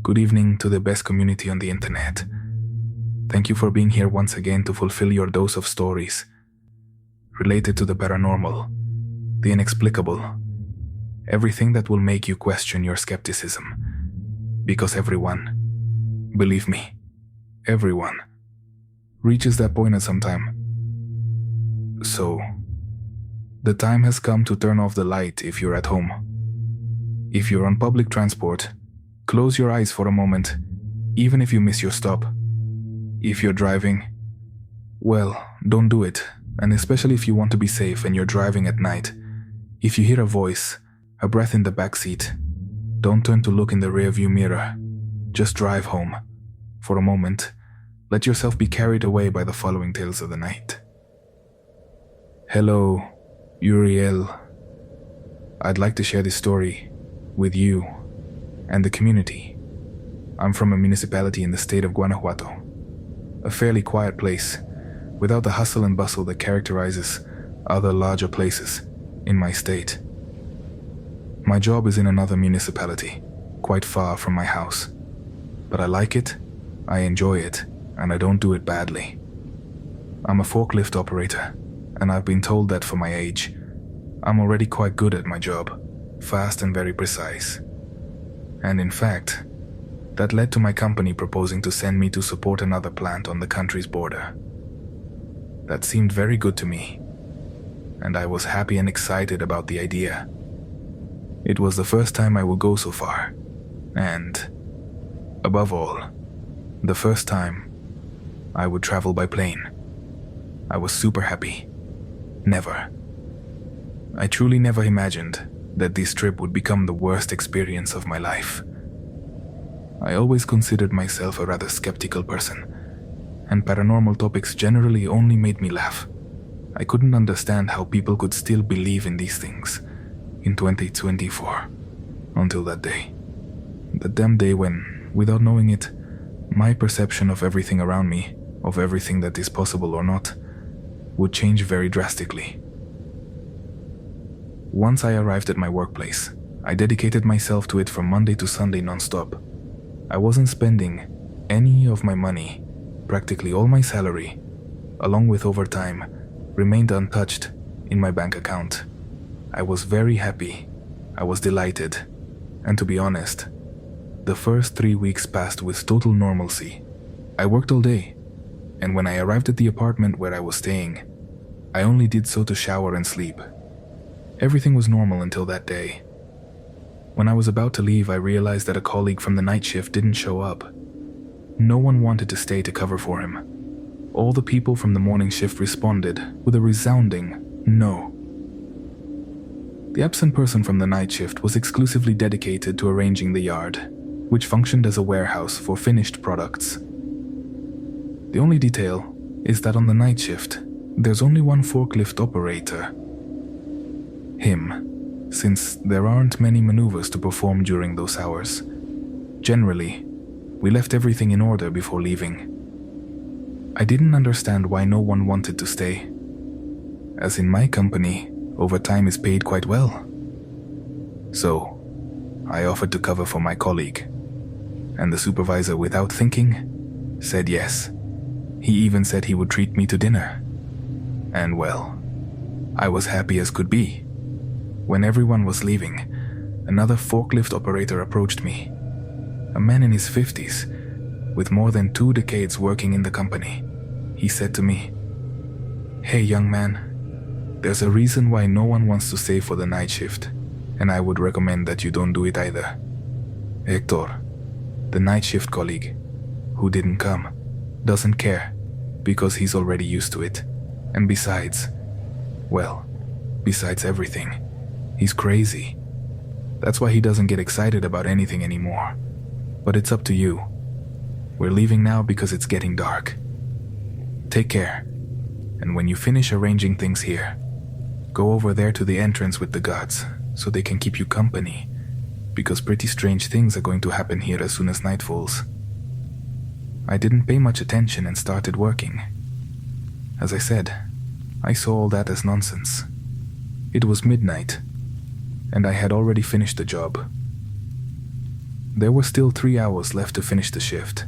Good evening to the best community on the internet. Thank you for being here once again to fulfill your dose of stories related to the paranormal, the inexplicable, everything that will make you question your skepticism. Because everyone, believe me, everyone, reaches that point at some time. So, the time has come to turn off the light if you're at home. If you're on public transport, close your eyes for a moment, even if you miss your stop. If you're driving, well, don't do it, and especially if you want to be safe and you're driving at night. If you hear a voice, a breath in the back seat, don't turn to look in the rearview mirror. Just drive home. For a moment, let yourself be carried away by the following tales of the night. Hello, Uriel. I'd like to share this story with you and the community. I'm from a municipality in the state of Guanajuato, a fairly quiet place, without the hustle and bustle that characterizes other larger places in my state. My job is in another municipality, quite far from my house, but I like it, I enjoy it, and I don't do it badly. I'm a forklift operator, and I've been told that for my age, I'm already quite good at my job, fast and very precise. And in fact, that led to my company proposing to send me to support another plant on the country's border. That seemed very good to me, and I was happy and excited about the idea. It was the first time I would go so far, and, above all, the first time I would travel by plane. I was super happy. Never. I truly never imagined that this trip would become the worst experience of my life. I always considered myself a rather skeptical person, and paranormal topics generally only made me laugh. I couldn't understand how people could still believe in these things in 2024, until that day. The damn day when, without knowing it, my perception of everything around me, of everything that is possible or not, would change very drastically. Once I arrived at my workplace, I dedicated myself to it from Monday to Sunday non-stop. I wasn't spending any of my money. Practically all my salary, along with overtime, remained untouched in my bank account. I was very happy. I was delighted. And to be honest, the first 3 weeks passed with total normalcy. I worked all day, and when I arrived at the apartment where I was staying, I only did so to shower and sleep. Everything was normal until that day. When I was about to leave, I realized that a colleague from the night shift didn't show up. No one wanted to stay to cover for him. All the people from the morning shift responded with a resounding no. The absent person from the night shift was exclusively dedicated to arranging the yard, which functioned as a warehouse for finished products. The only detail is that on the night shift, there's only one forklift operator. Him, since there aren't many maneuvers to perform during those hours. Generally, we left everything in order before leaving. I didn't understand why no one wanted to stay, as in my company, overtime is paid quite well. So, I offered to cover for my colleague, and the supervisor, without thinking, said yes. He even said he would treat me to dinner. And well, I was happy as could be. When everyone was leaving, another forklift operator approached me. A man in his 50s, with more than 2 decades working in the company. He said to me, "Hey young man, there's a reason why no one wants to stay for the night shift, and I would recommend that you don't do it either. Hector, the night shift colleague, who didn't come, doesn't care, because he's already used to it. And besides, well, besides everything, he's crazy. That's why he doesn't get excited about anything anymore. But it's up to you. We're leaving now because it's getting dark. Take care, and when you finish arranging things here, go over there to the entrance with the guards so they can keep you company, because pretty strange things are going to happen here as soon as night falls." I didn't pay much attention and started working. As I said, I saw all that as nonsense. It was midnight, and I had already finished the job. There were still 3 hours left to finish the shift,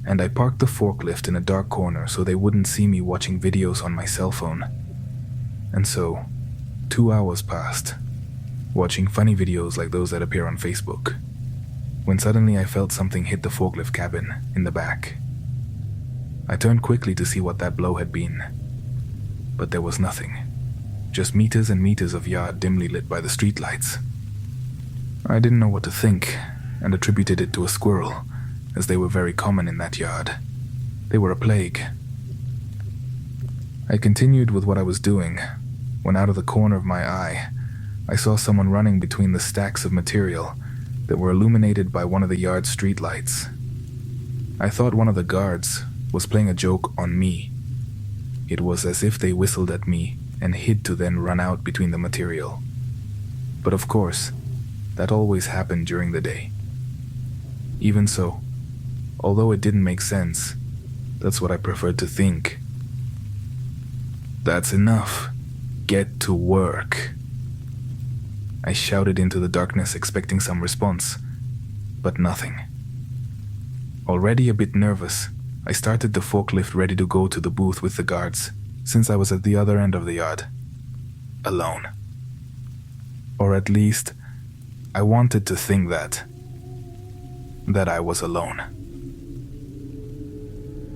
and I parked the forklift in a dark corner so they wouldn't see me watching videos on my cell phone. And so, 2 hours passed, watching funny videos like those that appear on Facebook, when suddenly I felt something hit the forklift cabin in the back. I turned quickly to see what that blow had been, but there was nothing, just meters and meters of yard dimly lit by the streetlights. I didn't know what to think, and attributed it to a squirrel, as they were very common in that yard. They were a plague. I continued with what I was doing, when out of the corner of my eye, I saw someone running between the stacks of material that were illuminated by one of the yard's streetlights. I thought one of the guards was playing a joke on me. It was as if they whistled at me and hid to then run out between the material. But of course, that always happened during the day. Even so, although it didn't make sense, that's what I preferred to think. "That's enough. Get to work," I shouted into the darkness, expecting some response, but nothing. Already a bit nervous, I started the forklift ready to go to the booth with the guards, since I was at the other end of the yard, alone. Or at least, I wanted to think that I was alone.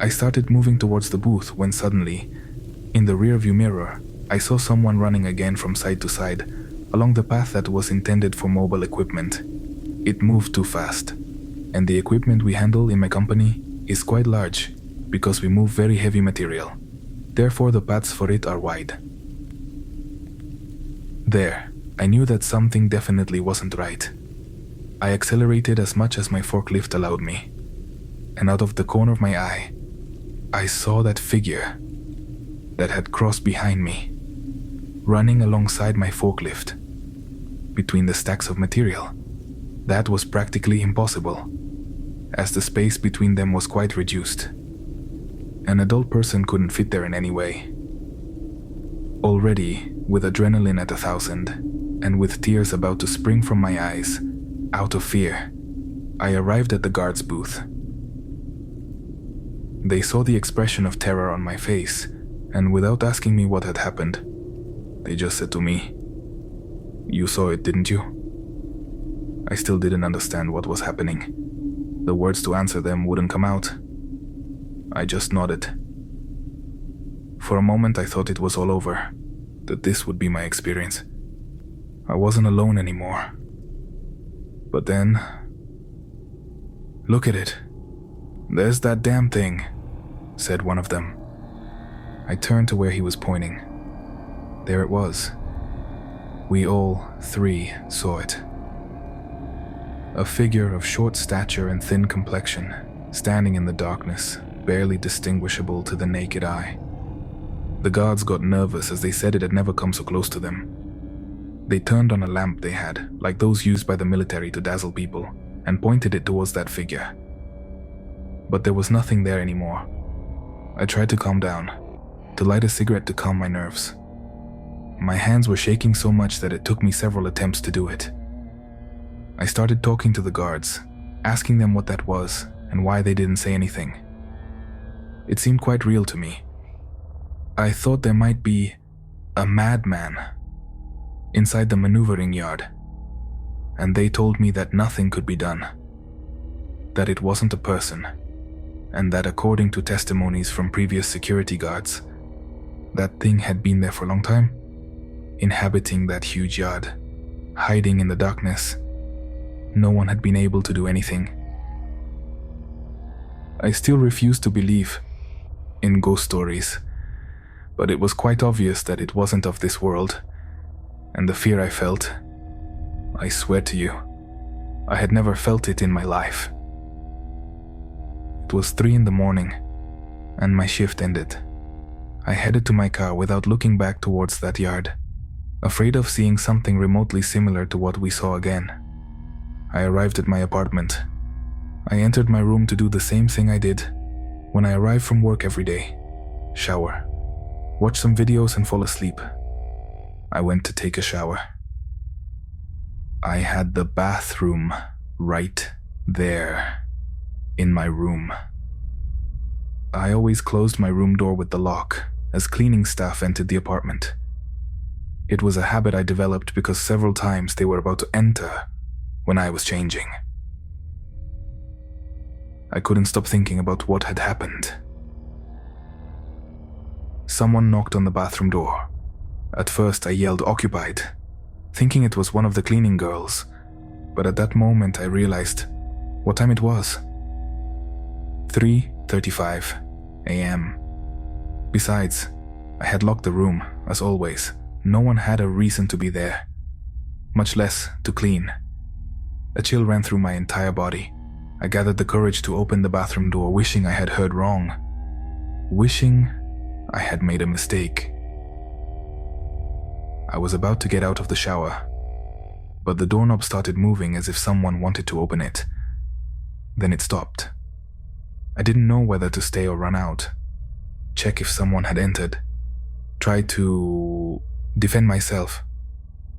I started moving towards the booth when suddenly, in the rearview mirror, I saw someone running again from side to side along the path that was intended for mobile equipment. It moved too fast, and the equipment we handle in my company is quite large because we move very heavy material. Therefore, the paths for it are wide. There, I knew that something definitely wasn't right. I accelerated as much as my forklift allowed me, and out of the corner of my eye, I saw that figure that had crossed behind me, running alongside my forklift, between the stacks of material. That was practically impossible, as the space between them was quite reduced. An adult person couldn't fit there in any way. Already, with adrenaline at 1,000, and with tears about to spring from my eyes, out of fear, I arrived at the guard's booth. They saw the expression of terror on my face, and without asking me what had happened, they just said to me, "You saw it, didn't you?" I still didn't understand what was happening. The words to answer them wouldn't come out. I just nodded. For a moment I thought it was all over, that this would be my experience. I wasn't alone anymore. But then, "Look at it. There's that damn thing," said one of them. I turned to where he was pointing. There it was. We all 3 saw it. A figure of short stature and thin complexion, standing in the darkness, barely distinguishable to the naked eye. The guards got nervous as they said it had never come so close to them. They turned on a lamp they had, like those used by the military to dazzle people, and pointed it towards that figure. But there was nothing there anymore. I tried to calm down, to light a cigarette to calm my nerves. My hands were shaking so much that it took me several attempts to do it. I started talking to the guards, asking them what that was and why they didn't say anything. It seemed quite real to me. I thought there might be a madman inside the maneuvering yard, and they told me that nothing could be done, that it wasn't a person, and that according to testimonies from previous security guards, that thing had been there for a long time, inhabiting that huge yard, hiding in the darkness. No one had been able to do anything. I still refused to believe in ghost stories, but it was quite obvious that it wasn't of this world, and the fear I felt, I swear to you, I had never felt it in my life. It was 3 a.m, and my shift ended. I headed to my car without looking back towards that yard, afraid of seeing something remotely similar to what we saw again. I arrived at my apartment. I entered my room to do the same thing I did when I arrived from work every day: shower, watch some videos and fall asleep. I went to take a shower. I had the bathroom right there in my room. I always closed my room door with the lock as cleaning staff entered the apartment. It was a habit I developed because several times they were about to enter when I was changing. I couldn't stop thinking about what had happened. Someone knocked on the bathroom door. At first I yelled occupied, thinking it was one of the cleaning girls, but at that moment I realized what time it was. 3:35 a.m. Besides, I had locked the room, as always. No one had a reason to be there, much less to clean. A chill ran through my entire body. I gathered the courage to open the bathroom door, wishing I had heard wrong. Wishing I had made a mistake. I was about to get out of the shower, but the doorknob started moving as if someone wanted to open it. Then it stopped. I didn't know whether to stay or run out, check if someone had entered, try to defend myself,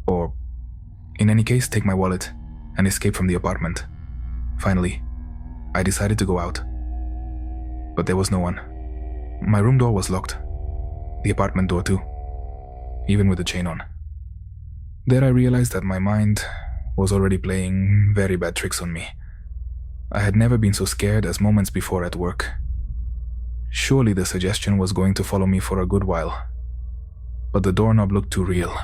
or, in any case, take my wallet and escape from the apartment. Finally, I decided to go out, but there was no one. My room door was locked, the apartment door too, even with the chain on. There I realized that my mind was already playing very bad tricks on me. I had never been so scared as moments before at work. Surely the suggestion was going to follow me for a good while, but the doorknob looked too real.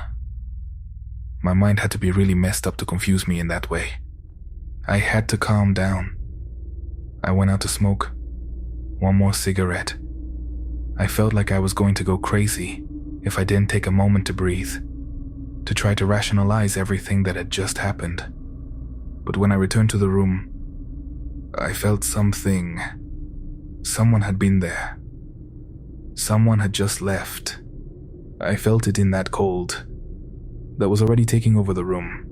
My mind had to be really messed up to confuse me in that way. I had to calm down. I went out to smoke. One more cigarette. I felt like I was going to go crazy if I didn't take a moment to breathe, to try to rationalize everything that had just happened. But when I returned to the room, I felt something. Someone had been there. Someone had just left. I felt it in that cold that was already taking over the room.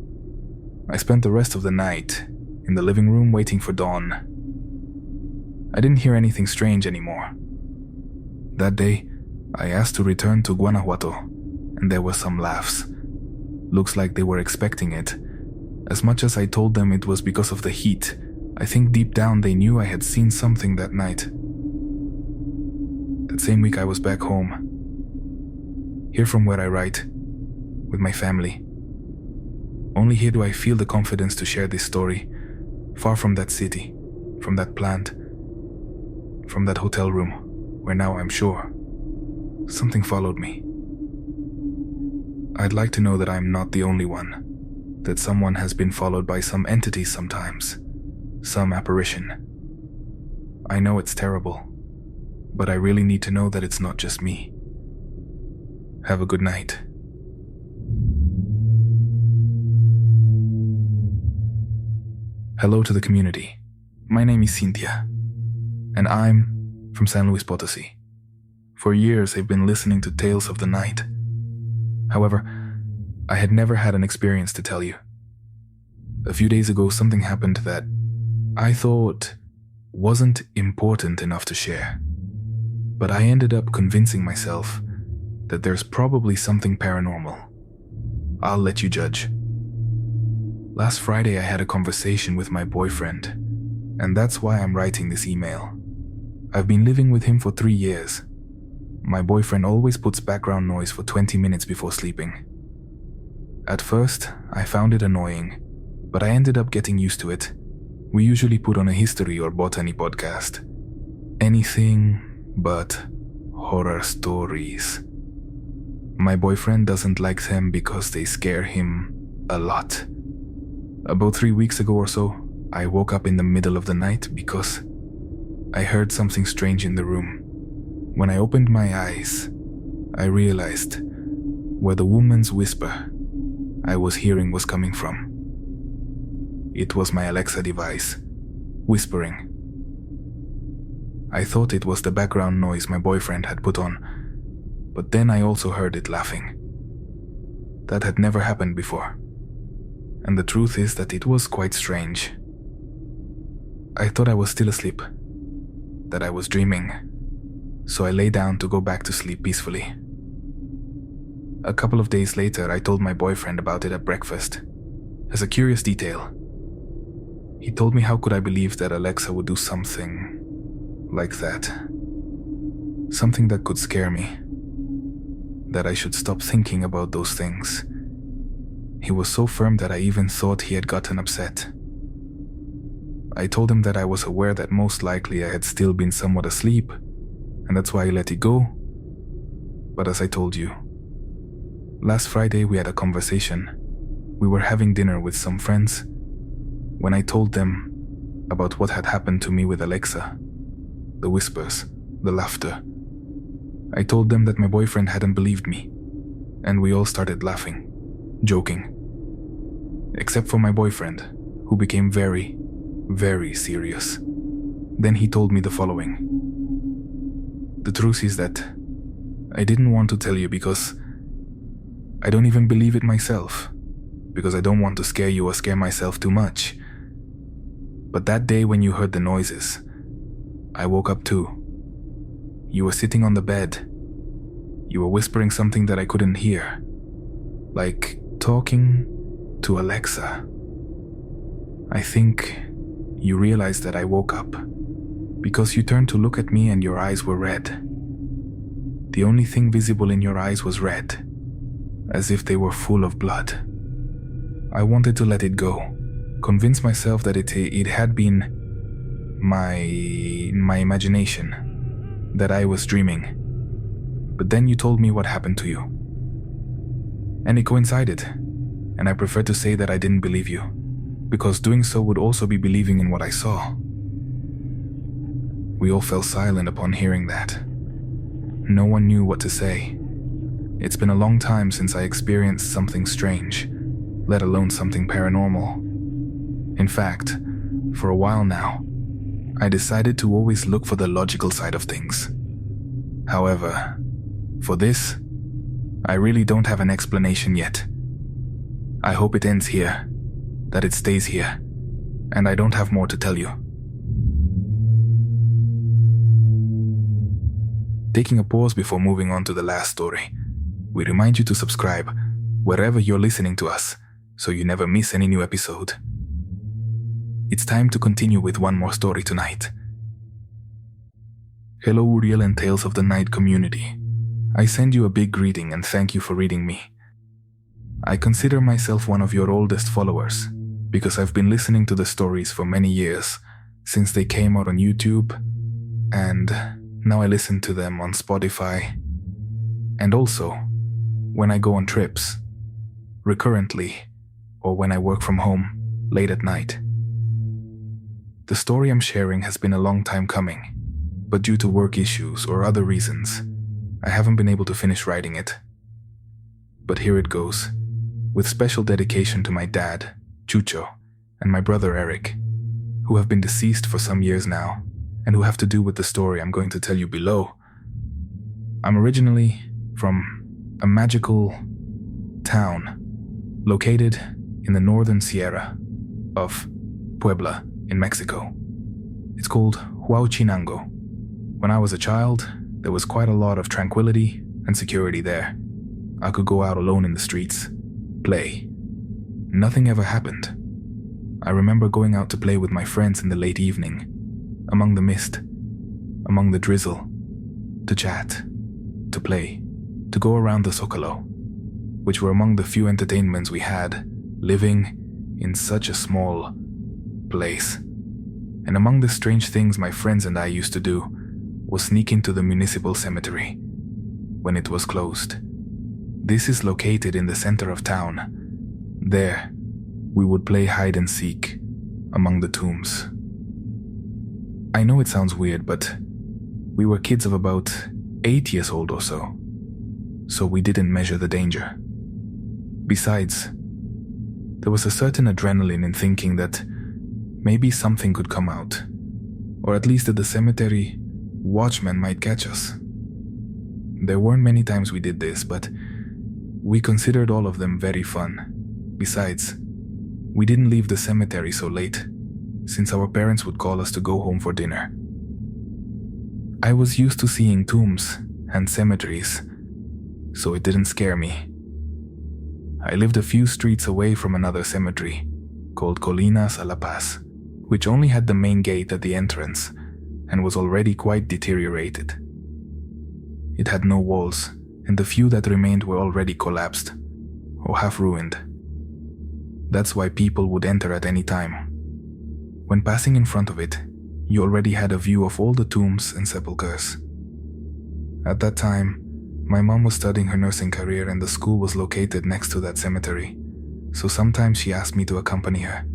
I spent the rest of the night in the living room waiting for dawn. I didn't hear anything strange anymore. That day, I asked to return to Guanajuato, and there were some laughs. Looks like they were expecting it. As much as I told them it was because of the heat, I think deep down they knew I had seen something that night. That same week I was back home, here from where I write, with my family. Only here do I feel the confidence to share this story, far from that city, from that plant, from that hotel room, where now I'm sure something followed me. I'd like to know that I'm not the only one, that someone has been followed by some entity sometimes, some apparition. I know it's terrible, but I really need to know that it's not just me. Have a good night. Hello to the community. My name is Cynthia, and I'm from San Luis Potosí. For years I've been listening to tales of the night. However, I had never had an experience to tell you. A few days ago something happened that I thought wasn't important enough to share. But I ended up convincing myself that there's probably something paranormal. I'll let you judge. Last Friday I had a conversation with my boyfriend, and that's why I'm writing this email. I've been living with him for 3 years. My boyfriend always puts background noise for 20 minutes before sleeping. At first, I found it annoying, but I ended up getting used to it. We usually put on a history or botany podcast. Anything but horror stories. My boyfriend doesn't like them because they scare him a lot. About 3 weeks ago or so, I woke up in the middle of the night because I heard something strange in the room. When I opened my eyes, I realized where the woman's whisper I was hearing was coming from. It was my Alexa device, whispering. I thought it was the background noise my boyfriend had put on, but then I also heard it laughing. That had never happened before, and the truth is that it was quite strange. I thought I was still asleep, that I was dreaming, so I lay down to go back to sleep peacefully. A couple of days later, I told my boyfriend about it at breakfast. As a curious detail, He told me how could I believe that Alexa would do something like that. Something that could scare me. That I should stop thinking about those things. He was so firm that I even thought he had gotten upset. I told him that I was aware that most likely I had still been somewhat asleep, and that's why I let it go. But as I told you, last Friday we had a conversation. We were having dinner with some friends when I told them about what had happened to me with Alexa. The whispers, the laughter. I told them that my boyfriend hadn't believed me, and we all started laughing, joking. Except for my boyfriend, who became very, very serious. Then he told me the following. The truth is that I didn't want to tell you because I don't even believe it myself, because I don't want to scare you or scare myself too much. But that day when you heard the noises, I woke up too. You were sitting on the bed. You were whispering something that I couldn't hear, like talking to Alexa. I think you realized that I woke up because you turned to look at me and your eyes were red. The only thing visible in your eyes was red, as if they were full of blood. I wanted to let it go, convince myself that it had been my imagination, that I was dreaming. But then you told me what happened to you. And it coincided, and I prefer to say that I didn't believe you, because doing so would also be believing in what I saw. We all fell silent upon hearing that. No one knew what to say. It's been a long time since I experienced something strange, let alone something paranormal. In fact, for a while now, I decided to always look for the logical side of things. However, for this, I really don't have an explanation yet. I hope it ends here, that it stays here, and I don't have more to tell you. Taking a pause before moving on to the last story, we remind you to subscribe wherever you're listening to us, so you never miss any new episode. It's time to continue with one more story tonight. Hello Uriel and Tales of the Night community. I send you a big greeting and thank you for reading me. I consider myself one of your oldest followers because I've been listening to the stories for many years, since they came out on YouTube, and now I listen to them on Spotify, and also when I go on trips, recurrently, or when I work from home late at night. The story I'm sharing has been a long time coming, but due to work issues or other reasons, I haven't been able to finish writing it. But here it goes, with special dedication to my dad, Chucho, and my brother Eric, who have been deceased for some years now, and who have to do with the story I'm going to tell you below. I'm originally from a magical town located in the northern Sierra of Puebla in Mexico. It's called Huauchinango. When I was a child, there was quite a lot of tranquility and security there. I could go out alone in the streets, play. Nothing ever happened. I remember going out to play with my friends in the late evening, among the mist, among the drizzle, to chat, to play, to go around the Zocalo, which were among the few entertainments we had, living in such a small place. And among the strange things my friends and I used to do was sneak into the municipal cemetery when it was closed. This is located in the center of town. There, we would play hide and seek among the tombs. I know it sounds weird, but we were kids of about 8 years old or so we didn't measure the danger. Besides, there was a certain adrenaline in thinking that maybe something could come out, or at least that the cemetery watchman might catch us. There weren't many times we did this, but we considered all of them very fun. Besides, we didn't leave the cemetery so late, since our parents would call us to go home for dinner. I was used to seeing tombs and cemeteries, so it didn't scare me. I lived a few streets away from another cemetery, called Colinas a La Paz, which only had the main gate at the entrance and was already quite deteriorated. It had no walls, and the few that remained were already collapsed or half ruined. That's why people would enter at any time. When passing in front of it, you already had a view of all the tombs and sepulchres. At that time, my mom was studying her nursing career and the school was located next to that cemetery, so sometimes she asked me to accompany her,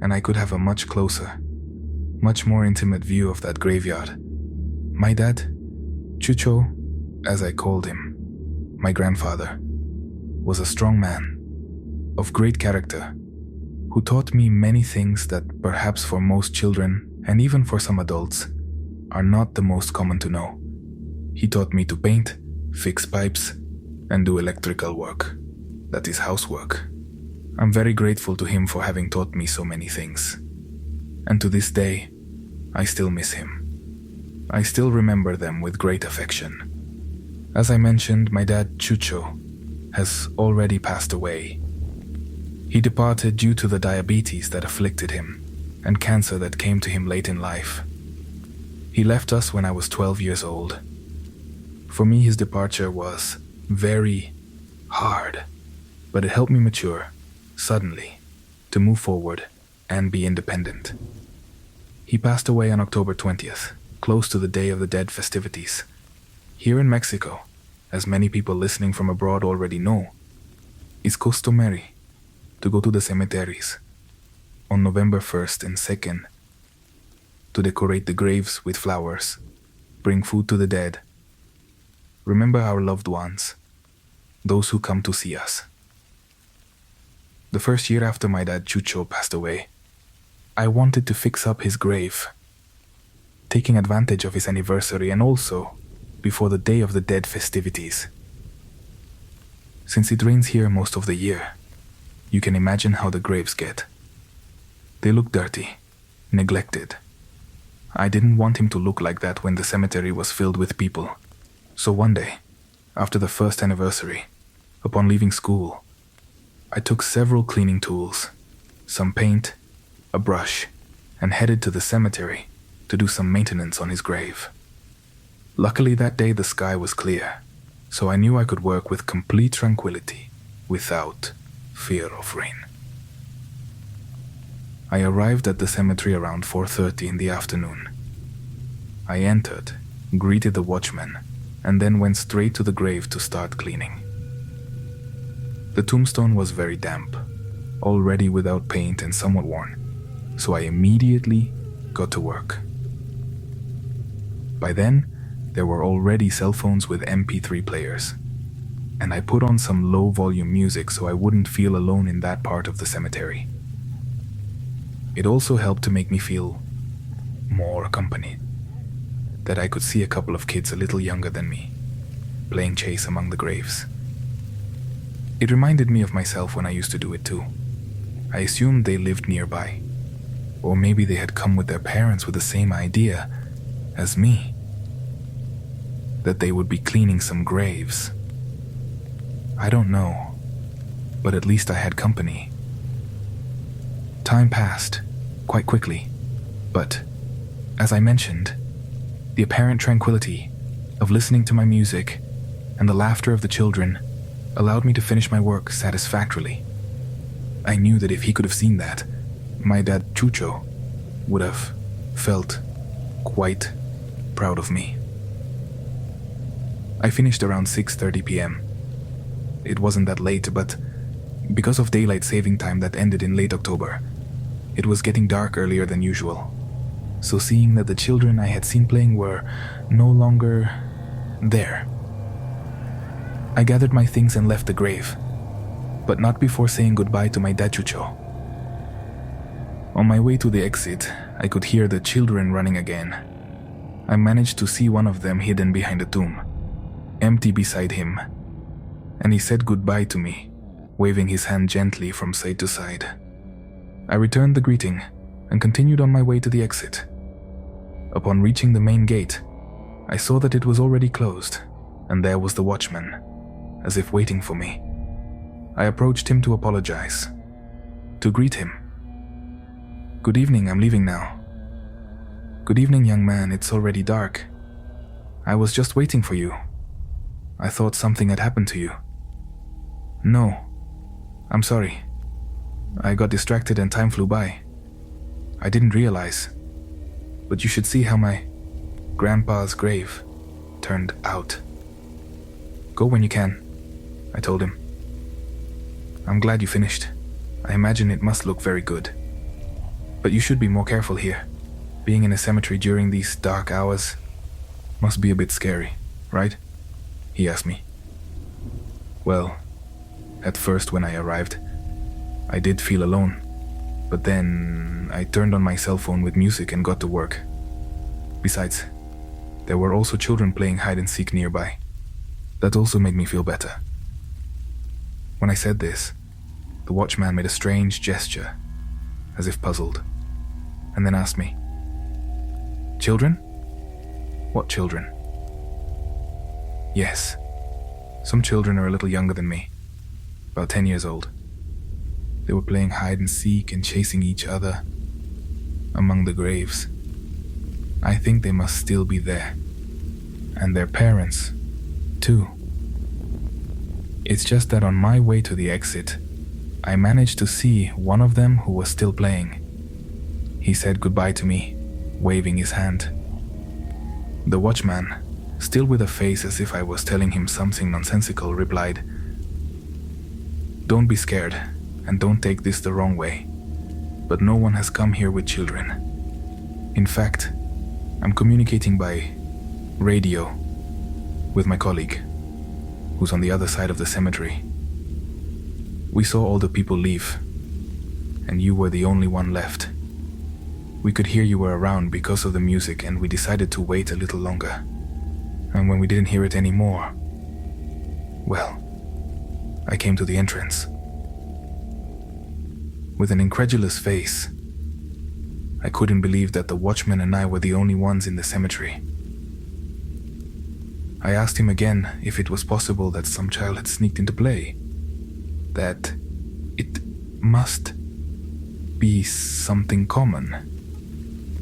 and I could have a much closer, much more intimate view of that graveyard. My dad, Chucho, as I called him, my grandfather, was a strong man, of great character, who taught me many things that perhaps for most children, and even for some adults, are not the most common to know. He taught me to paint, fix pipes, and do electrical work. That is housework. I'm very grateful to him for having taught me so many things. And to this day, I still miss him. I still remember them with great affection. As I mentioned, my dad, Chucho, has already passed away. He departed due to the diabetes that afflicted him and cancer that came to him late in life. He left us when I was 12 years old. For me, his departure was very hard, but it helped me mature, suddenly, to move forward and be independent. He passed away on October 20th, close to the Day of the Dead festivities. Here in Mexico, as many people listening from abroad already know, it's customary to go to the cemeteries on November 1st and 2nd to decorate the graves with flowers, bring food to the dead, remember our loved ones, those who come to see us. The first year after my dad Chucho passed away, I wanted to fix up his grave, taking advantage of his anniversary and also before the Day of the Dead festivities. Since it rains here most of the year, you can imagine how the graves get. They look dirty, neglected. I didn't want him to look like that when the cemetery was filled with people. So one day, after the first anniversary, upon leaving school, I took several cleaning tools, some paint, a brush, and headed to the cemetery to do some maintenance on his grave. Luckily that day the sky was clear, so I knew I could work with complete tranquility, without fear of rain. I arrived at the cemetery around 4:30 in the afternoon. I entered, greeted the watchman, and then went straight to the grave to start cleaning. The tombstone was very damp, already without paint and somewhat worn, so I immediately got to work. By then, there were already cell phones with MP3 players, and I put on some low-volume music so I wouldn't feel alone in that part of the cemetery. It also helped to make me feel more accompanied, that I could see a couple of kids a little younger than me, playing chase among the graves. It reminded me of myself when I used to do it too. I assumed they lived nearby, or maybe they had come with their parents with the same idea as me, that they would be cleaning some graves. I don't know, but at least I had company. Time passed, quite quickly, but, as I mentioned, the apparent tranquility of listening to my music and the laughter of the children allowed me to finish my work satisfactorily. I knew that if he could have seen that, my dad Chucho would have felt quite proud of me. I finished around 6:30 p.m. It wasn't that late, but because of daylight saving time that ended in late October, it was getting dark earlier than usual. So seeing that the children I had seen playing were no longer there, I gathered my things and left the grave, but not before saying goodbye to my dad Chucho. On my way to the exit, I could hear the children running again. I managed to see one of them hidden behind a tomb, empty beside him, and he said goodbye to me, waving his hand gently from side to side. I returned the greeting and continued on my way to the exit. Upon reaching the main gate, I saw that it was already closed, and there was the watchman, as if waiting for me. I approached him to apologize, to greet him. Good evening, I'm leaving now. Good evening, young man, it's already dark. I was just waiting for you. I thought something had happened to you. No, I'm sorry. I got distracted and time flew by. I didn't realize. But you should see how my grandpa's grave turned out. Go when you can, I told him. I'm glad you finished. I imagine it must look very good. But you should be more careful here. Being in a cemetery during these dark hours must be a bit scary, right? He asked me. Well, at first when I arrived, I did feel alone. But then I turned on my cell phone with music and got to work. Besides, there were also children playing hide and seek nearby. That also made me feel better. When I said this, the watchman made a strange gesture, as if puzzled, and then asked me, "Children? What children?" Yes, some children are a little younger than me, about 10 years old. They were playing hide and seek and chasing each other among the graves. I think they must still be there, and their parents, too. It's just that on my way to the exit, I managed to see one of them who was still playing. He said goodbye to me, waving his hand. The watchman, still with a face as if I was telling him something nonsensical, replied, "Don't be scared, and don't take this the wrong way, but no one has come here with children. In fact, I'm communicating by radio with my colleague, who's on the other side of the cemetery. We saw all the people leave, and you were the only one left. We could hear you were around because of the music, and we decided to wait a little longer. And when we didn't hear it anymore, well, I came to the entrance." With an incredulous face, I couldn't believe that the watchman and I were the only ones in the cemetery. I asked him again if it was possible that some child had sneaked into play, that it must be something common,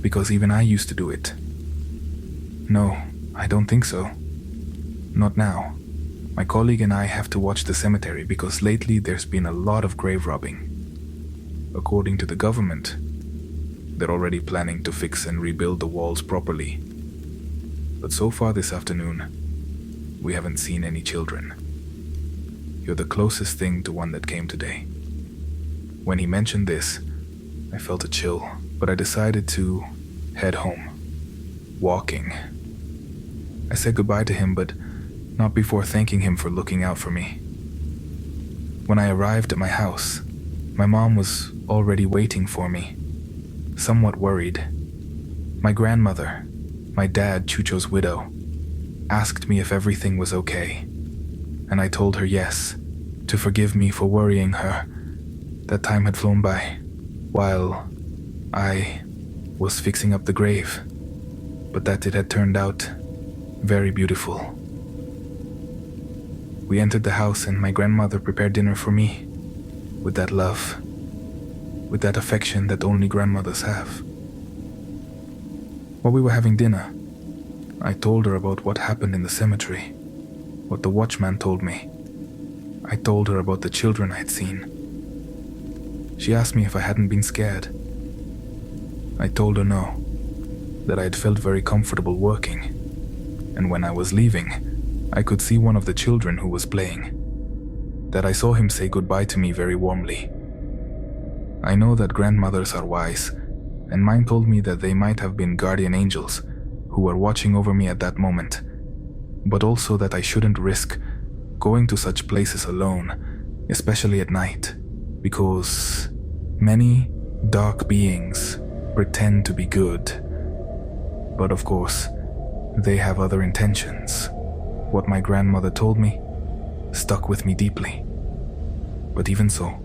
because even I used to do it. No, I don't think so. Not now. My colleague and I have to watch the cemetery because lately there's been a lot of grave robbing. According to the government, they're already planning to fix and rebuild the walls properly. But so far this afternoon, we haven't seen any children. You're the closest thing to one that came today. When he mentioned this, I felt a chill, but I decided to head home, walking. I said goodbye to him, but not before thanking him for looking out for me. When I arrived at my house, my mom was already waiting for me, somewhat worried. My grandmother, my dad, Chucho's widow, asked me if everything was okay, and I told her yes, to forgive me for worrying her. That time had flown by, while I was fixing up the grave, but that it had turned out very beautiful. We entered the house and my grandmother prepared dinner for me, with that love, with that affection that only grandmothers have. While we were having dinner, I told her about what happened in the cemetery, what the watchman told me. I told her about the children I had seen. She asked me if I hadn't been scared. I told her no, that I had felt very comfortable working, and when I was leaving, I could see one of the children who was playing, that I saw him say goodbye to me very warmly. I know that grandmothers are wise, and mine told me that they might have been guardian angels who were watching over me at that moment, but also that I shouldn't risk going to such places alone, especially at night, because many dark beings pretend to be good. But of course, they have other intentions. What my grandmother told me stuck with me deeply. But even so,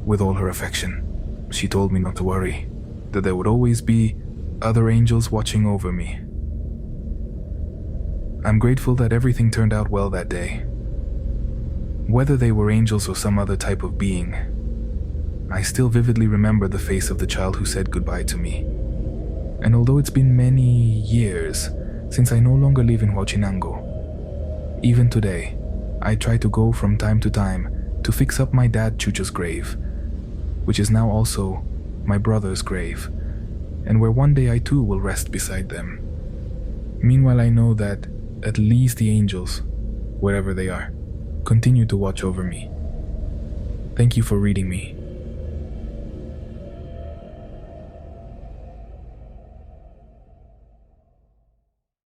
with all her affection, she told me not to worry, that there would always be other angels watching over me. I'm grateful that everything turned out well that day. Whether they were angels or some other type of being, I still vividly remember the face of the child who said goodbye to me. And although it's been many years since I no longer live in Huachinango, even today, I try to go from time to time to fix up my dad Chucho's grave, which is now also my brother's grave, and where one day I too will rest beside them. Meanwhile, I know that at least the angels, wherever they are, continue to watch over me. Thank you for reading me.